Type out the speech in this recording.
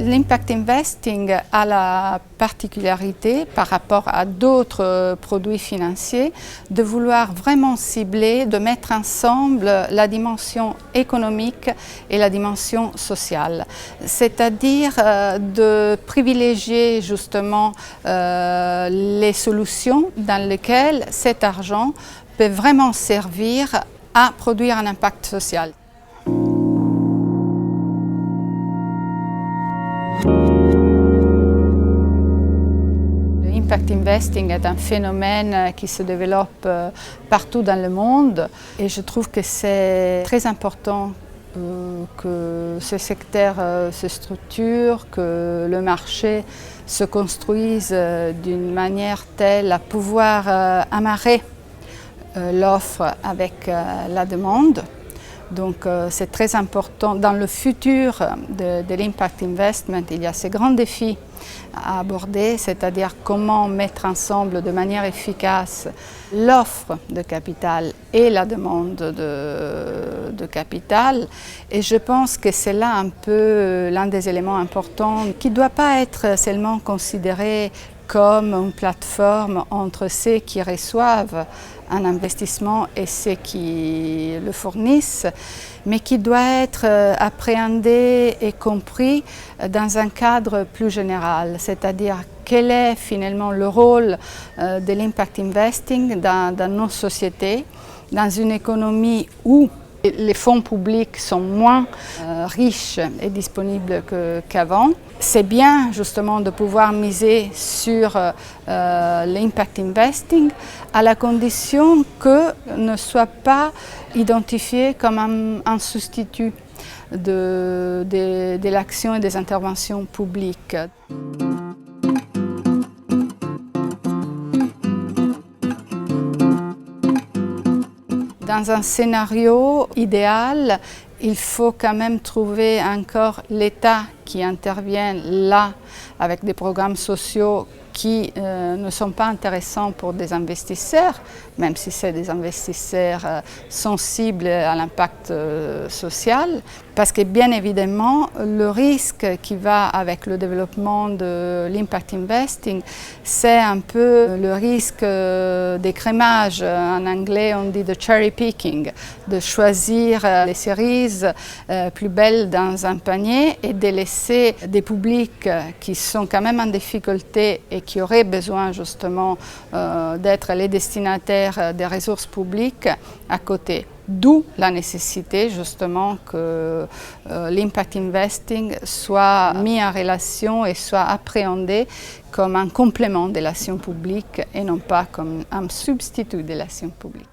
L'impact investing a la particularité par rapport à d'autres produits financiers de vouloir vraiment cibler, de mettre ensemble la dimension économique et la dimension sociale. C'est-à-dire de privilégier justement les solutions dans lesquelles cet argent peut vraiment servir à produire un impact social. L'impact investing est un phénomène qui se développe partout dans le monde et je trouve que c'est très important que ce secteur se structure, que le marché se construise d'une manière telle à pouvoir amarrer l'offre avec la demande. Donc c'est très important. Dans le futur de l'impact investment, il y a ces grands défis à aborder, c'est-à-dire comment mettre ensemble de manière efficace l'offre de capital et la demande de capital. Et je pense que c'est là un peu l'un des éléments importants qui ne doit pas être seulement considéré comme une plateforme entre ceux qui reçoivent un investissement et ceux qui le fournissent, mais qui doit être appréhendé et compris dans un cadre plus général, c'est-à-dire quel est finalement le rôle de l'impact investing dans nos sociétés, dans une économie où les fonds publics sont moins riches et disponibles qu'avant. C'est bien justement de pouvoir miser sur l'impact investing à la condition que ne soit pas identifié comme un substitut de l'action et des interventions publiques. Dans un scénario idéal, il faut quand même trouver encore l'État qui intervient là avec des programmes sociaux qui ne sont pas intéressants pour des investisseurs, même si c'est des investisseurs sensibles à l'impact social, parce que bien évidemment, le risque qui va avec le développement de l'impact investing, c'est un peu le risque d'écrémage. En anglais, on dit de cherry picking, de choisir les cerises plus belles dans un panier et de laisser des publics qui sont quand même en difficulté et qui auraient besoin justement d'être les destinataires des ressources publiques à côté. D'où la nécessité justement que l'impact investing soit mis en relation et soit appréhendé comme un complément de l'action publique et non pas comme un substitut de l'action publique.